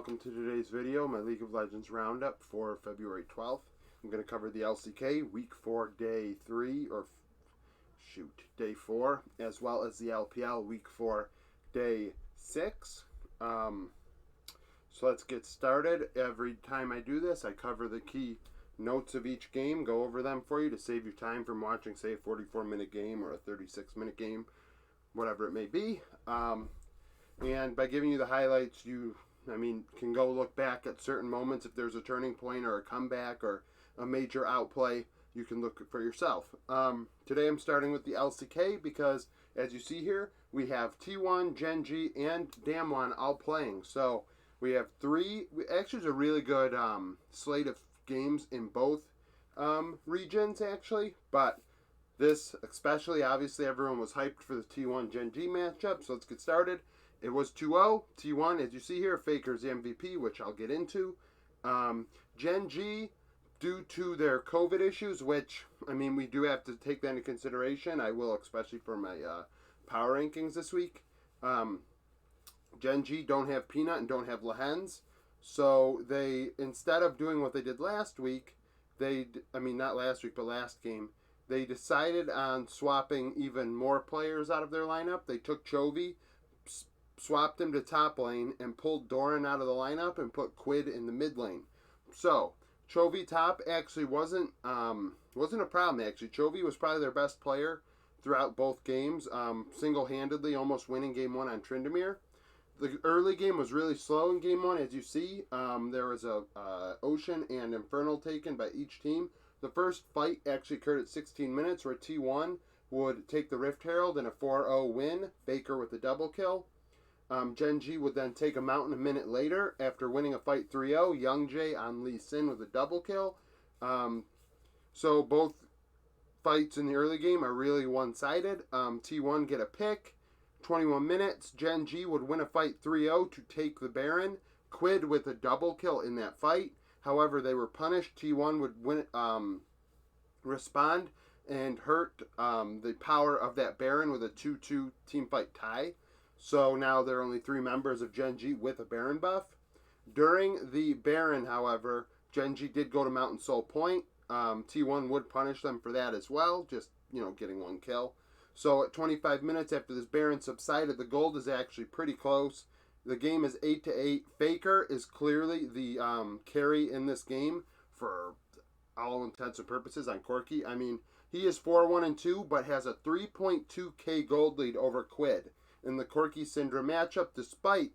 welcome to today's video, my League of Legends Roundup for February 12th. I'm going to cover the LCK Week 4, Day 4, as well as the LPL Week 4, Day 6. So let's get started. Every time I do this, I cover the key notes of each game, go over them for you to save you time from watching, say, a 44-minute game or a 36-minute game, whatever it may be. And by giving you the highlights, you can go look back at certain moments. If there's a turning point or a comeback or a major outplay, you can look for yourself. Today I'm starting with the LCK because, as you see here, we have T1, Gen G, and Damwon all playing. So we have actually it's a really good slate of games in both regions, actually. But this especially, obviously, everyone was hyped for the T1 Gen G matchup. So let's get started. It was 2-0. T1, as you see here, Faker's the MVP, which I'll get into. Gen G, due to their COVID issues, which, we do have to take that into consideration. I will, especially for my power rankings this week. Gen G don't have Peanut and don't have Lehens. So they, instead of doing what they did last week, not last week, but last game, they decided on swapping even more players out of their lineup. They took Chovy, swapped him to top lane, and pulled Doran out of the lineup and put Quid in the mid lane. So Chovy top actually wasn't a problem. Actually, Chovy was probably their best player throughout both games, single-handedly almost winning game 1 on Tryndamere. The early game was really slow in game 1, as you see. There was a Ocean and Infernal taken by each team. The first fight actually occurred at 16 minutes, where T1 would take the Rift Herald in a 4-0 win, Faker with a double kill. Gen G would then take a mountain a minute later after winning a fight 3-0. Young Jay on Lee Sin with a double kill. So both fights in the early game are really one-sided. T1 get a pick. 21 minutes. Gen G would win a fight 3-0 to take the Baron. Quid with a double kill in that fight. However, they were punished. T1 would respond and hurt the power of that Baron with a 2-2 teamfight tie. So now there are only 3 members of Gen G with a Baron buff. During the Baron, however, Gen G did go to Mountain Soul Point. T1 would punish them for that as well, just, getting 1 kill. So at 25 minutes after this Baron subsided, the gold is actually pretty close. The game is 8-8. Faker is clearly the carry in this game for all intents and purposes on Corki. He is 4-1-2, but has a 3.2k gold lead over Quid in the Corki Syndra matchup, despite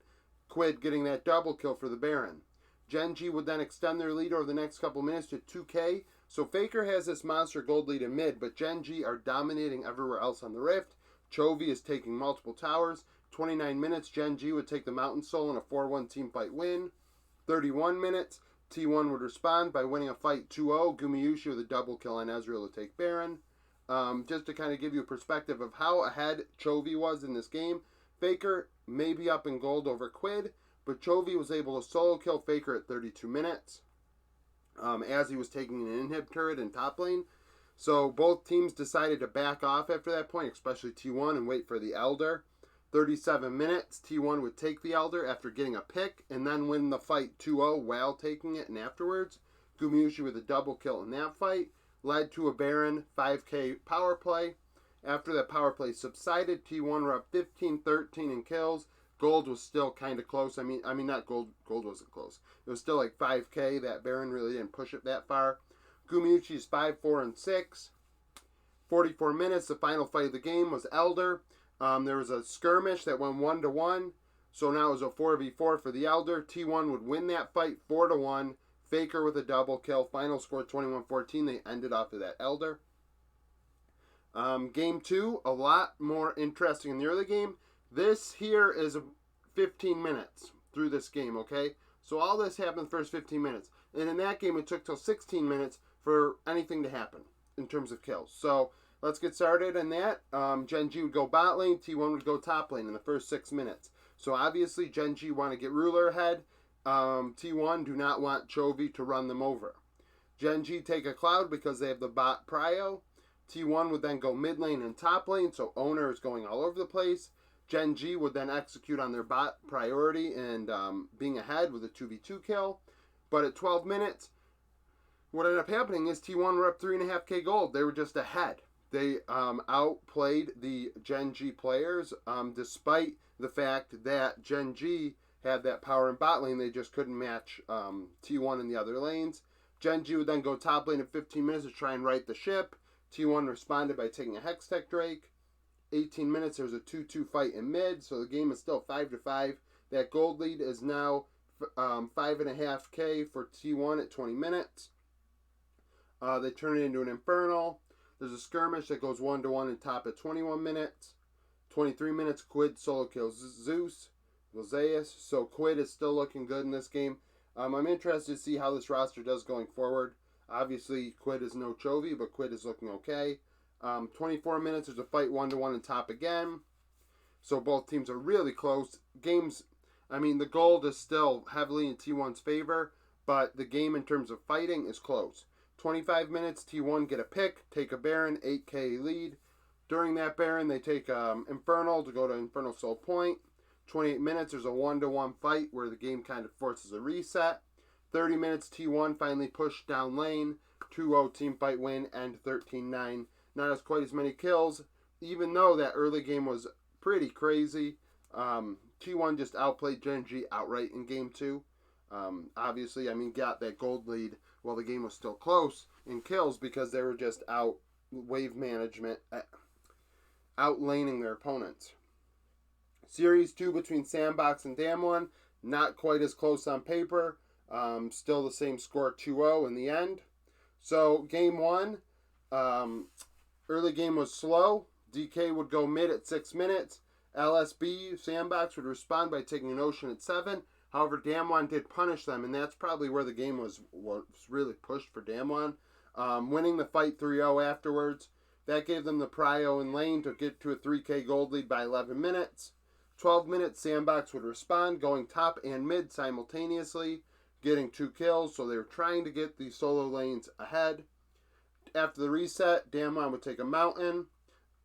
Quid getting that double kill for the Baron. Gen G would then extend their lead over the next couple minutes to 2k. So Faker has this monster gold lead in mid, but Gen G are dominating everywhere else on the Rift. Chovy is taking multiple towers. 29 minutes, Gen G would take the Mountain Soul in a 4-1 teamfight win. 31 minutes, T1 would respond by winning a fight 2-0. Gumayushi with a double kill on Ezreal to take Baron. Just to kind of give you a perspective of how ahead Chovy was in this game, Faker may be up in gold over Quid, but Chovy was able to solo kill Faker at 32 minutes as he was taking an inhib turret in top lane. So both teams decided to back off after that point, especially T1, and wait for the Elder. 37 minutes, T1 would take the Elder after getting a pick and then win the fight 2-0 while taking it, and afterwards, Gumayushi with a double kill in that fight led to a Baron 5k power play. After that power play subsided, T1 were up 15-13 in kills. Gold was still kind of close. Not gold. Gold wasn't close. It was still like 5k. That Baron really didn't push it that far. Gumayushi's 5-4-6. 44 minutes. The final fight of the game was Elder. There was a skirmish that went 1-1. So now it was a 4v4 for the Elder. T1 would win that fight 4-1. Faker with a double kill. Final score 21-14. They ended off of that Elder. Game 2, a lot more interesting in the early game. This here is 15 minutes through this game, okay? So all this happened the first 15 minutes. And in that game, it took till 16 minutes for anything to happen in terms of kills. So let's get started on that. Gen G would go bot lane. T1 would go top lane in the first 6 minutes. So obviously, Gen G want to get ruler ahead. T1 do not want Chovy to run them over. Gen G take a Cloud because they have the bot prio. T1 would then go mid lane and top lane, so Owner is going all over the place. Gen G would then execute on their bot priority and being ahead with a 2v2 kill. But at 12 minutes, what ended up happening is T1 were up 3.5k gold. They were just ahead. They outplayed the Gen G players, despite the fact that Gen G had that power in bot lane. They just couldn't match T1 in the other lanes. Gen G would then go top lane in 15 minutes to try and right the ship. T1 responded by taking a Hextech Drake. 18 minutes, there was a 2-2 fight in mid, so the game is still 5-5. That gold lead is now 5.5k for T1 at 20 minutes. They turn it into an Infernal. There's a skirmish that goes 1-1 in top at 21 minutes. 23 minutes, Quid solo kills Zeus, Lozeus. So Quid is still looking good in this game. I'm interested to see how this roster does going forward. Obviously, Quid is no Chovy, but Quid is looking okay. 24 minutes, there's a fight 1-1 in top again. So both teams are really close. Games, I mean, the gold is still heavily in T1's favor, but the game in terms of fighting is close. 25 minutes, T1 get a pick, take a Baron, 8k lead. During that Baron, they take Infernal to go to Infernal Soul Point. 28 minutes, there's a 1-1 fight where the game kind of forces a reset. 30 minutes, T1 finally pushed down lane. 2-0 team fight win, end 13-9. Not as quite as many kills, even though that early game was pretty crazy. T1 just outplayed Gen G outright in game 2. Obviously, I mean, got that gold lead while the game was still close in kills because they were just out wave management, out laning their opponents. Series 2 between Sandbox and Damwon, not quite as close on paper. Still the same score, 2-0 in the end. So game 1, early game was slow. DK would go mid at 6 minutes. LSB, Sandbox, would respond by taking an Ocean at 7. However, Damwon did punish them, and that's probably where the game was really pushed for Damwon. Winning the fight 3-0 afterwards. That gave them the prio in lane to get to a 3k gold lead by 11 minutes. 12 minutes, Sandbox would respond, going top and mid simultaneously, getting 2 kills, so they were trying to get the solo lanes ahead. After the reset, Damwon would take a mountain.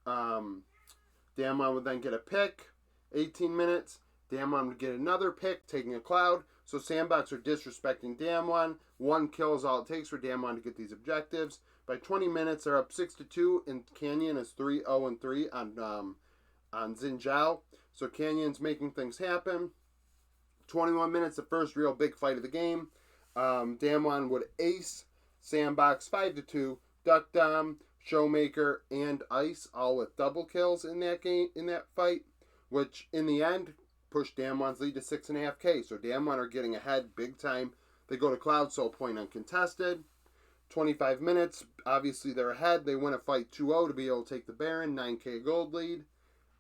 Damwon would then get a pick. 18 minutes, Damwon would get another pick, taking a cloud. So Sandbox are disrespecting Damwon. 1 kill is all it takes for Damwon to get these objectives. By 20 minutes, they're up 6-2, and Canyon is 3-0-3 on Xin Zhao. So Canyon's making things happen. 21 minutes, the first real big fight of the game. Damwon would ace Sandbox 5-2. Duck Dom, Showmaker, and Ice all with double kills in that game, in that fight, which in the end pushed Damwon's lead to 6.5k. So Damwon are getting ahead big time. They go to Cloud Soul Point uncontested. 25 minutes, obviously they're ahead. They win a fight 2-0 to be able to take the Baron, 9k gold lead.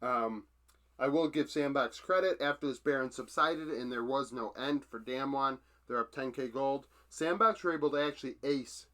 I will give Sandbox credit. After this Baron subsided and there was no end for Damwon, they're up 10k gold. Sandbox were able to actually ace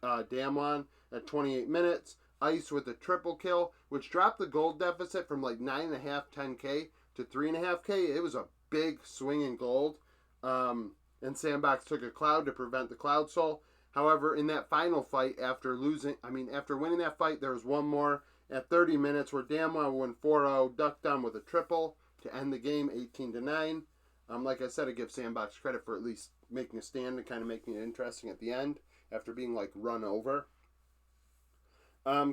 Damwon at 28 minutes. Ice with a triple kill, which dropped the gold deficit from like 9.5, 10k to 3.5k. It was a big swing in gold. And Sandbox took a cloud to prevent the Cloud Soul. However, in that final fight, after winning that fight, there was one more at 30 minutes where Damwon won 4-0, ducked down with a triple to end the game 18-9. Like I said, I give Sandbox credit for at least making a stand and kind of making it interesting at the end after being like run over.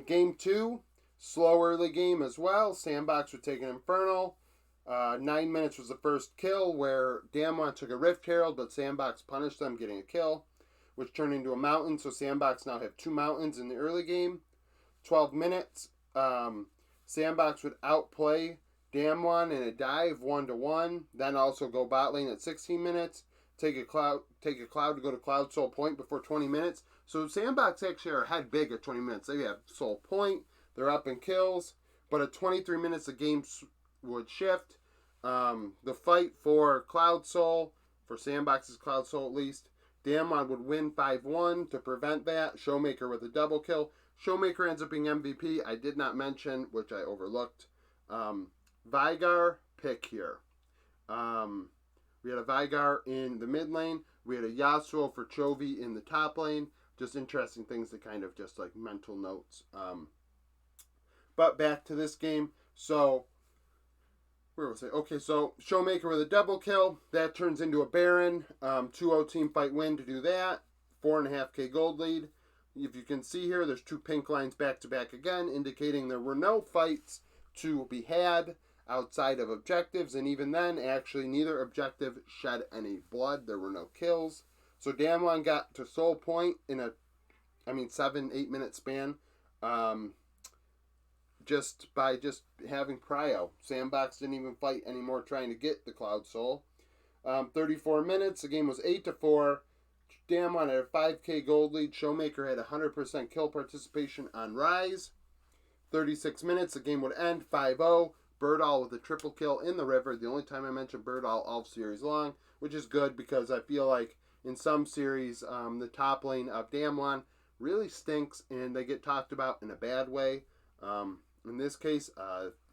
Game 2, slow early game as well. Sandbox would take an Infernal. 9 minutes was the first kill where Damwon took a Rift Herald, but Sandbox punished them, getting a kill, which turned into a mountain. So Sandbox now have 2 mountains in the early game. 12 minutes, Sandbox would outplay Damwon in a dive 1-1. Then also go bot lane at 16 minutes. Take a cloud to go to Cloud Soul Point before 20 minutes. So Sandbox actually are ahead big at 20 minutes. They have Soul Point. They're up in kills. But at 23 minutes, the game would shift. The fight for Cloud Soul, for Sandbox's Cloud Soul at least, Damwon would win 5-1 to prevent that. Showmaker with a double kill. Showmaker ends up being MVP. I did not mention, which I overlooked. Veigar pick here. We had a Veigar in the mid lane. We had a Yasuo for Chovy in the top lane. Just interesting things to kind of just like mental notes. But back to this game. So where was it? Okay, so Showmaker with a double kill. That turns into a Baron. 2-0 team fight win to do that. 4.5k gold lead. If you can see here, there's 2 pink lines back to back again, indicating there were no fights to be had outside of objectives. And even then, actually, neither objective shed any blood. There were no kills. So Damwon got to soul point in a, 7-8 minute span. Just by having prio. Sandbox didn't even fight anymore trying to get the Cloud Soul. 34 minutes, the game was 8-4. Damwon had a 5k gold lead. Showmaker had 100% kill participation on Rise. 36 minutes, the game would end 5-0. Birdall with a triple kill in the river. The only time I mentioned Birdall all series long, which is good because I feel like in some series, the top lane of Damwon really stinks and they get talked about in a bad way. In this case,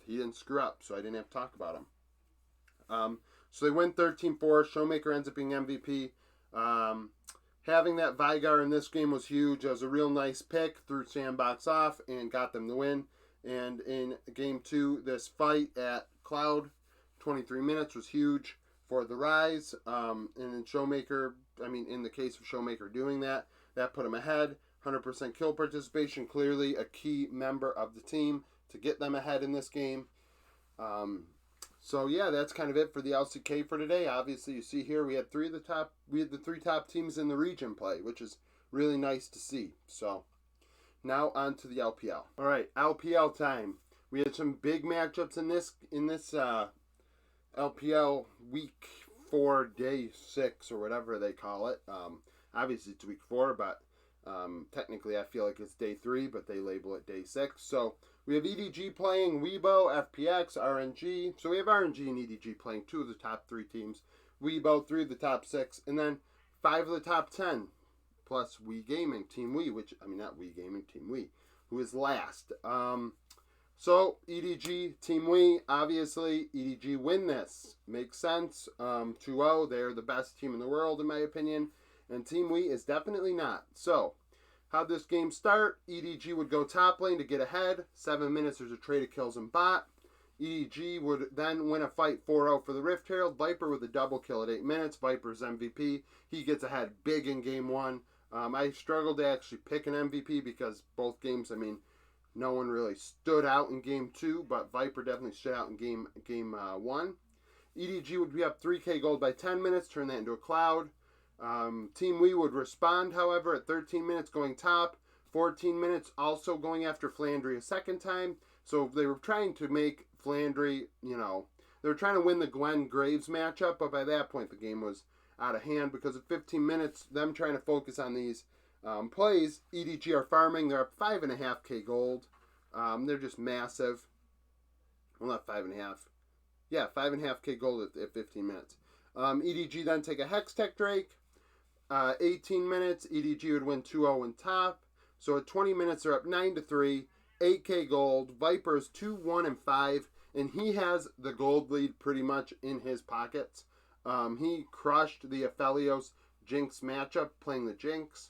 he didn't screw up, so I didn't have to talk about him. So they win 13-4. Showmaker ends up being MVP. Having that Vigar in this game was huge. It was a real nice pick. Threw Sandbox off and got them the win. And in Game 2, this fight at Cloud, 23 minutes, was huge for the Rise. And in Showmaker, in the case of Showmaker doing that, that put him ahead. 100% kill participation, clearly a key member of the team to get them ahead in this game. So yeah, that's kind of it for the LCK for today. Obviously, you see here we had the 3 top teams in the region play, which is really nice to see. So now on to the LPL. All right, LPL time. We had some big matchups in this LPL week 4, day 6, or whatever they call it. Obviously it's week 4, but technically I feel like it's day 3, but they label it day 6. So we have EDG playing Weibo, FPX, RNG. So we have RNG and EDG playing 2 of the top 3 teams. Weibo, 3 of the top 6. And then 5 of the top 10. Plus Wii Gaming, Team Wii, not Wii Gaming, Team Wii, who is last. So EDG, Team Wii, obviously EDG win this. Makes sense. 2-0, they're the best team in the world in my opinion. And Team Wii is definitely not. So, how'd this game start? EDG would go top lane to get ahead. 7 minutes, there's a trade of kills and bot. EDG would then win a fight 4-0 for the Rift Herald. Viper with a double kill at 8 minutes. Viper's MVP. He gets ahead big in game 1. I struggled to actually pick an MVP because both games, no one really stood out in game 2, but Viper definitely stood out in game 1. EDG would be up 3k gold by 10 minutes, turn that into a Cloud. Team Wii would respond, however, at 13 minutes going top, 14 minutes also going after Flandry a second time. So they were trying to make Flandry, they were trying to win the Gwen Graves matchup, but by that point the game was out of hand because at 15 minutes, them trying to focus on these plays, EDG are farming. They're up 5.5k gold. They're just massive. Well, not 5.5. Yeah, 5.5k gold at 15 minutes. EDG then take a Hextech Drake. 18 minutes, EDG would win 2-0 in top. So at 20 minutes, they're up 9-3, 8k gold. Viper's 2-1-5, and he has the gold lead pretty much in his pockets. He crushed the Aphelios Jinx matchup, playing the Jinx.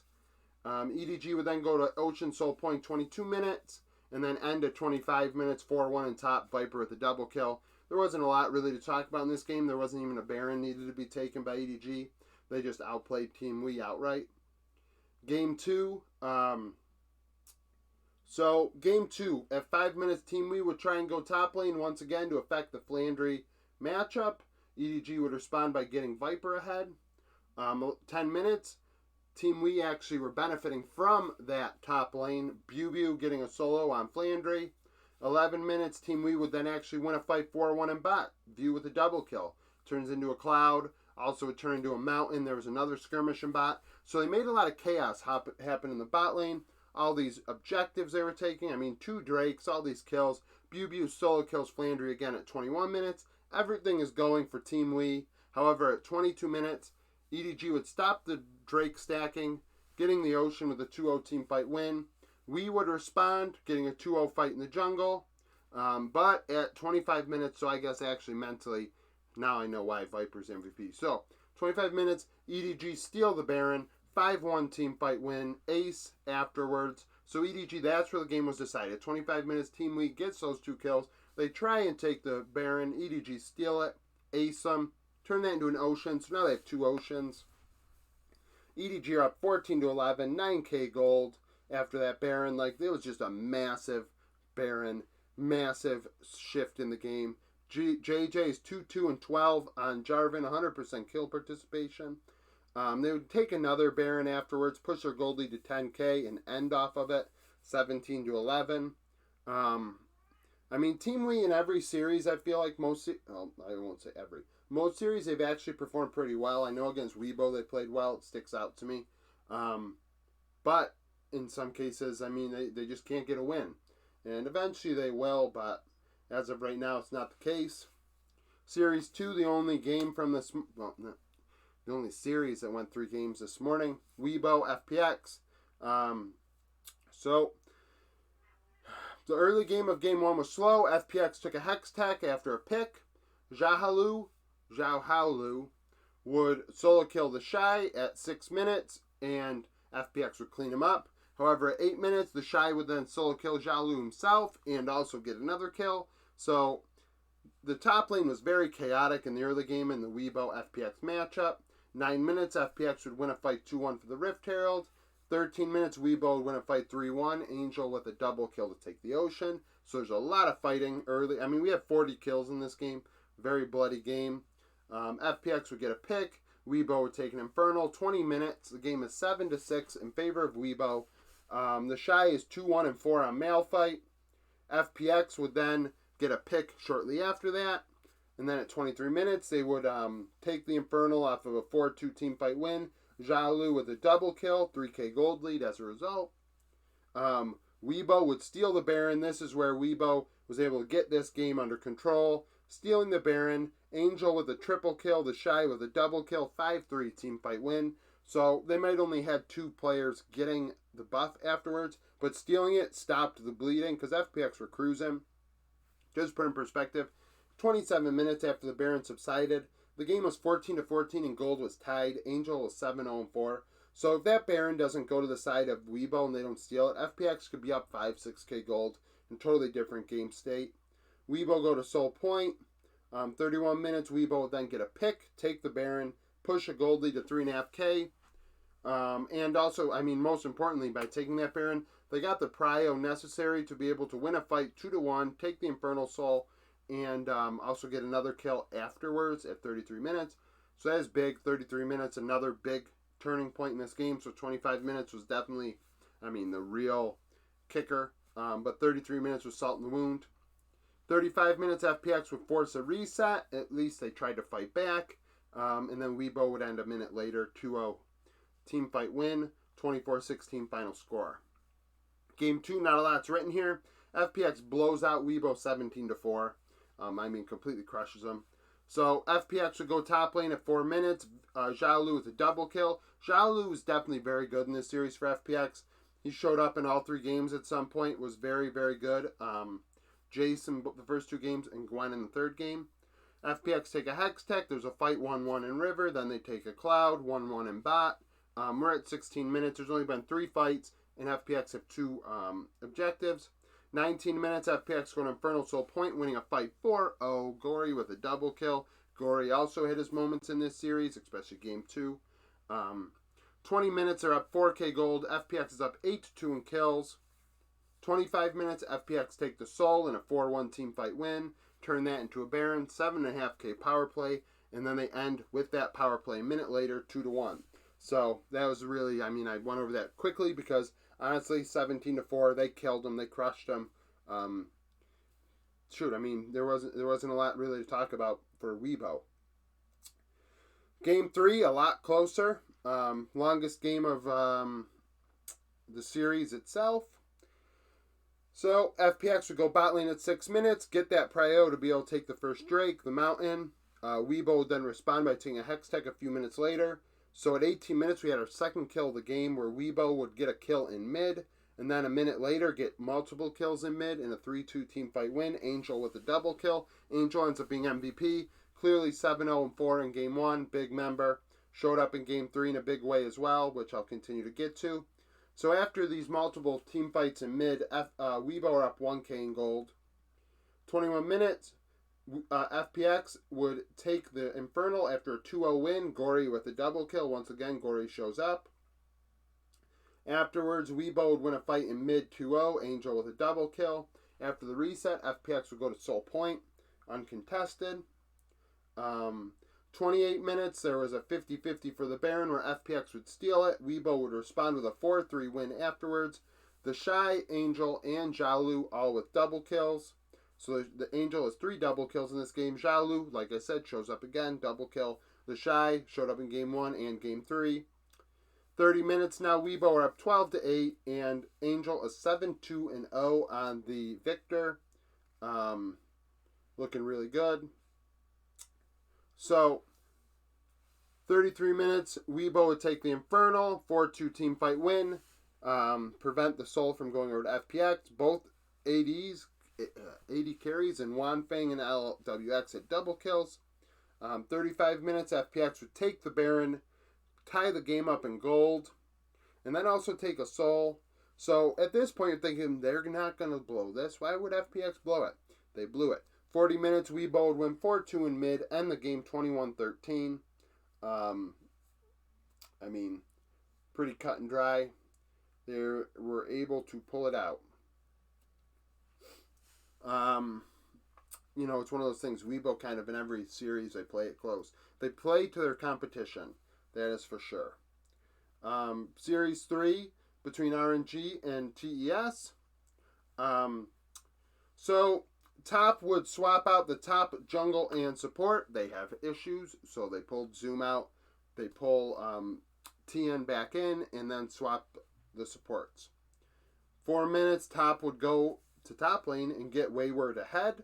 EDG would then go to Ocean Soul Point 22 minutes, and then end at 25 minutes, 4-1 in top. Viper with a double kill. There wasn't a lot really to talk about in this game. There wasn't even a Baron needed to be taken by EDG. They just outplayed Team Wii outright. Game 2. So, Game 2. At 5 minutes, Team Wii would try and go top lane once again to affect the Flandry matchup. EDG would respond by getting Viper ahead. 10 minutes. Team Wii actually were benefiting from that top lane. Bew getting a solo on Flandry. 11 minutes, Team Wii would then actually win a fight 4-1 in bot. View with a double kill. Turns into a Cloud. Also, it turned into a Mountain. There was another skirmish in bot. So they made a lot of chaos happen in the bot lane. All these objectives they were taking. 2 Drakes, all these kills. Bew solo kills Flandry again at 21 minutes. Everything is going for Team Wii. However, at 22 minutes, EDG would stop the Drake stacking, getting the Ocean with a 2-0 team fight win. Wii would respond, getting a 2-0 fight in the jungle. But at 25 minutes, so I guess actually mentally, now I know why Viper's MVP. So, 25 minutes, EDG steal the Baron, 5-1 team fight win, ace afterwards. So EDG, that's where the game was decided. 25 minutes, Team Wii gets those 2 kills. They try and take the Baron. EDG steal it, ace them, turn that into an ocean. So now they have 2 oceans. EDG are up 14 to 11, 9k gold after that Baron. Like, it was just a massive Baron, massive shift in the game. JJ is 2-2 and 12 on Jarvan, 100% kill participation. They would take another Baron afterwards, push their gold lead to 10k, and end off of it, 17 to 11. I mean, Team Wii in every series, I feel like I won't say every. Most series, they've actually performed pretty well. I know against Weibo they played well. It sticks out to me. But in some cases, I mean, they just can't get a win. And eventually they will, but as of right now, it's not the case. Series 2, the only game from this... Well, no, the only series that went 3 games this morning. Weibo, FPX. So, the early game of Game 1 was slow. FPX took a Hex Tech after a pick. Zhao Haolu would solo kill the Shy at 6 minutes, and FPX would clean him up. However, at 8 minutes, the Shy would then solo kill Zhao himself and also get another kill. So, the top lane was very chaotic in the early game in the Weibo FPX matchup. 9 minutes, FPX would win a fight 2-1 for the Rift Herald. 13 minutes, Weibo would win a fight 3-1. Angel with a double kill to take the Ocean. So there's a lot of fighting early. I mean, we have 40 kills in this game. Very bloody game. FPX would get a pick. Weibo would take an Infernal. 20 minutes. The game is 7-6 in favor of Weibo. The Shy is 2-1 and 4 on Malphite. FPX would then get a pick shortly after that. And then at 23 minutes, they would take the Infernal off of a 4-2 team fight win. Zhao with a double kill, 3k gold lead as a result. Weibo would steal the Baron. This is where Weibo was able to get this game under control. Stealing the Baron. Angel with a triple kill, the Shy with a double kill, 5-3 team fight win. So they might only have 2 players getting the buff afterwards, but stealing it stopped the bleeding because FPX were cruising. Just put in perspective, 27 minutes after the Baron subsided, the game was 14-14 and gold was tied. Angel was 7-0-4. So if that Baron doesn't go to the side of Weibo and they don't steal it, FPX could be up 5-6k gold in totally different game state. Weibo go to Soul Point. 31 minutes, Weibo will then get a pick, take the Baron, push a gold lead to 3.5k. And also, I mean, most importantly, by taking that Baron, they got the prio necessary to be able to win a fight 2-1, take the Infernal Soul, and also get another kill afterwards at 33 minutes. So that is big. 33 minutes, another big turning point in this game. So 25 minutes was definitely, I mean, the real kicker. But 33 minutes was salt in the wound. 35 minutes, FPX would force a reset. At least they tried to fight back. And then Weibo would end a minute later, 2-0 team fight win, 24-16 final score. Game 2, not a lot's written here. FPX blows out Weibo 17-4. I mean, completely crushes them. So FPX would go top lane at 4 minutes. Zhao with a double kill. Zhao was definitely very good in this series for FPX. He showed up in all 3 games at some point. Was very, very good. Jason the first 2 games and Gwen in the 3rd game. FPX take a Hex Tech. There's a fight 1-1 in River. Then they take a Cloud, 1-1 in Bot. We're at 16 minutes. There's only been 3 fights, and FPX have 2 objectives. 19 minutes, FPX going to Infernal Soul Point, winning a fight 4-0. Gory with a double kill. Gory also hit his moments in this series, especially Game 2. 20 minutes, they're up 4k gold. FPX is up 8-2 in kills. 25 minutes, FPX take the Soul in a 4-1 team fight win. Turn that into a Baron, 7.5k power play. And then they end with that power play a minute later, 2-1. So that was really, I mean, I went over that quickly because honestly, 17-4, they killed them, they crushed them. Shoot, I mean, there wasn't a lot really to talk about for Weibo. Game 3, a lot closer. Longest game of the series itself. So FPX would go bot lane at 6 minutes, get that prio to be able to take the first Drake, the Mountain. Weibo would then respond by taking a Hex Tech a few minutes later. So at 18 minutes, we had our second kill of the game where Weibo would get a kill in mid. And then a minute later, get multiple kills in mid in a 3-2 team fight win. Angel with a double kill. Angel ends up being MVP. Clearly 7-0-4 in Game 1. Big member. Showed up in Game 3 in a big way as well, which I'll continue to get to. So after these multiple team fights in mid, Weibo are up 1k in gold. 21 minutes, FPX would take the Infernal after a 2-0 win. Gory with a double kill. Once again, Gory shows up. Afterwards, Weibo would win a fight in mid 2-0. Angel with a double kill. After the reset, FPX would go to Soul Point, uncontested. 28 minutes, there was a 50-50 for the Baron where FPX would steal it. Weibo would respond with a 4-3 win afterwards. The Shy, Angel, and Xiaolu all with double kills. So the Angel has 3 double kills in this game. Xiaolu, like I said, shows up again, double kill. The Shy showed up in game 1 and game 3. 30 minutes now, Weibo are up 12-8, and Angel is 7-2-0 on the Victor. Looking really good. So, 33 minutes, Weibo would take the Infernal, 4-2 team fight win, prevent the Soul from going over to FPX. Both ADs, AD carries, and Wanfeng and LWX had double kills. 35 minutes, FPX would take the Baron, tie the game up in gold, and then also take a Soul. So at this point, you're thinking, they're not going to blow this. Why would FPX blow it? They blew it. 40 minutes, Weibo would win 4-2 in mid, end the game 21-13. I mean, pretty cut and dry. They were able to pull it out. You know, it's one of those things. Weibo kind of in every series, they play it close. They play to their competition. That is for sure. Series 3 between RNG and TES. So, top would swap out the top jungle and support. They have issues, so they pulled Zoom out. They pull TN back in and then swap the supports. 4 minutes, top would go to top lane and get Wayward ahead.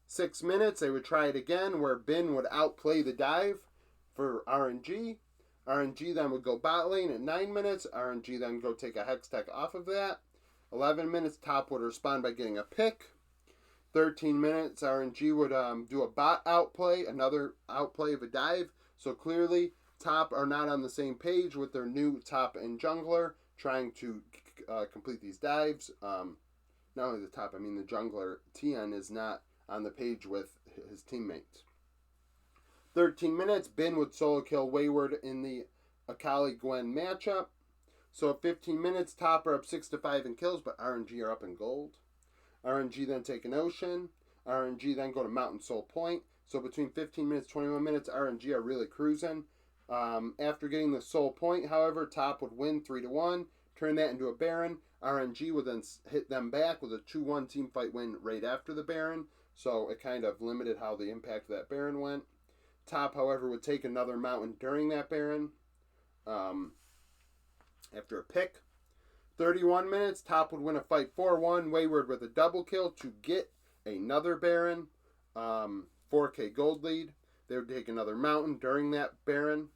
6 minutes, they would try it again where Bin would outplay the dive for RNG. RNG then would go bot lane at 9 minutes. RNG then go take a Hextech off of that. 11 minutes, top would respond by getting a pick. 13 minutes, RNG would do a bot outplay, another outplay of a dive. So clearly, top are not on the same page with their new top and jungler trying to complete these dives. Not only the top, I mean the jungler, Tien, is not on the page with his teammates. 13 minutes, Bin would solo kill Wayward in the Akali Gwen matchup. So at 15 minutes, top are up 6-5 in kills, but RNG are up in gold. RNG then take an Ocean. RNG then go to Mountain Soul Point. So between 15 minutes, 21 minutes, RNG are really cruising. After getting the Soul Point, however, top would win 3-1, turn that into a Baron. RNG would then hit them back with a 2-1 team fight win right after the Baron. So it kind of limited how the impact of that Baron went. Top, however, would take another mountain during that Baron after a pick. 31 minutes, top would win a fight 4-1. Wayward with a double kill to get another Baron. 4K gold lead. They would take another mountain during that Baron.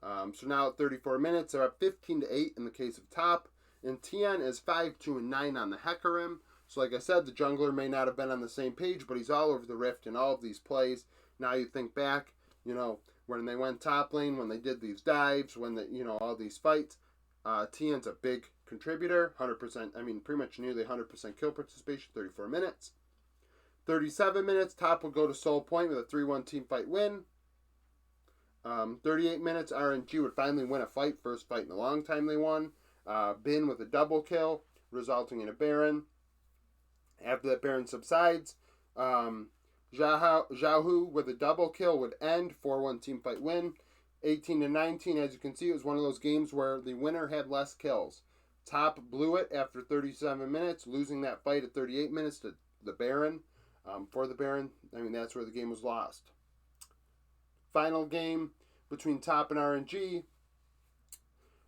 So now at 34 minutes, they're up 15-8 in the case of top. And Tien is 5-2-9 on the Hecarim. So like I said, the jungler may not have been on the same page, but he's all over the rift in all of these plays. Now you think back, you know, when they went top lane, when they did these dives, when they, you know, all these fights, Tien's a big contributor, 100%, I mean, pretty much nearly 100% kill participation, 34 minutes. 37 minutes, top will go to Soul Point with a 3-1 team fight win. 38 minutes, RNG would finally win a fight, first fight in a long time they won. Bin with a double kill, resulting in a Baron. After that Baron subsides, Xiaohu with a double kill would end, 4-1 team fight win. 18-19, as you can see, it was one of those games where the winner had less kills. Top blew it after 37 minutes, losing that fight at 38 minutes to the Baron. For the Baron, I mean, that's where the game was lost. Final game between top and RNG.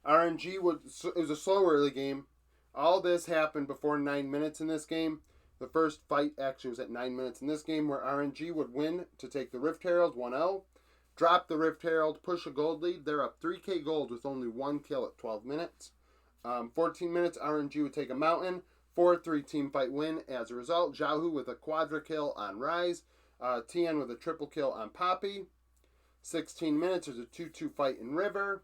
RNG it was a slow early game. All this happened before 9 minutes in this game. The first fight actually was at 9 minutes in this game where RNG would win to take the Rift Herald 1-0. Drop the Rift Herald, push a gold lead. They're up 3k gold with only 1 kill at 12 minutes. 14 minutes, RNG would take a mountain. 4-3 team fight win as a result. Xiaohu with a quadra kill on Rise. Tien with a triple kill on Poppy. 16 minutes, there's a 2-2 fight in River.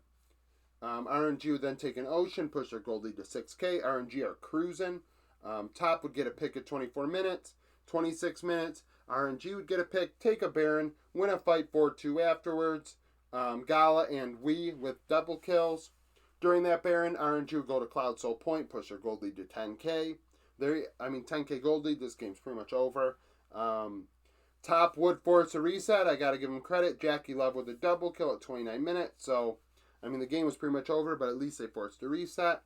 RNG would then take an Ocean, push their gold lead to 6k. RNG are cruising. Top would get a pick at 24 minutes. 26 minutes, RNG would get a pick, take a Baron, win a fight 4-2 afterwards. Gala and Wee with double kills. During that Baron, RNG would go to Cloud Soul Point, push their gold lead to 10k. 10k gold lead, this game's pretty much over. Top would force a reset. I gotta give him credit. Jackie Love with a double kill at 29 minutes. So, the game was pretty much over, but at least they forced a reset.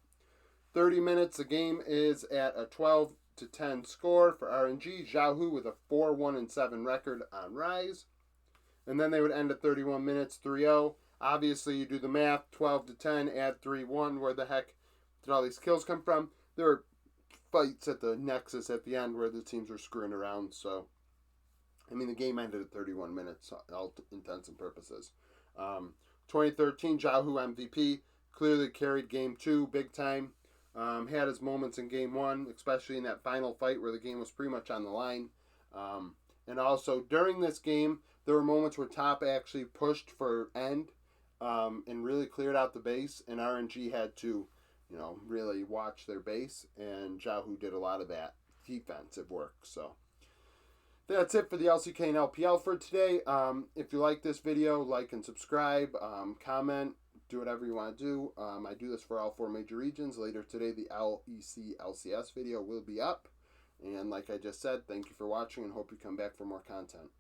30 minutes, the game is at a 12-10 score for RNG. Xiaohu with a 4-1-7 record on Rise. And then they would end at 31 minutes, 3-0. Obviously, you do the math, 12-10, add 3-1. Where the heck did all these kills come from? There were fights at the Nexus at the end where the teams were screwing around. So, the game ended at 31 minutes, all intents and purposes. 2013, Xiaohu MVP. Clearly carried Game 2 big time. Had his moments in Game 1, especially in that final fight where the game was pretty much on the line. And also, during this game, there were moments where Top actually pushed for end and really cleared out the base, and RNG had to, really watch their base, and Xiaohu did a lot of that defensive work. So that's it for the LCK and LPL for today. If you like this video, like and subscribe, comment, do whatever you want to do. I do this for all 4 major regions. Later today, the LEC LCS video will be up. And like I just said, thank you for watching and hope you come back for more content.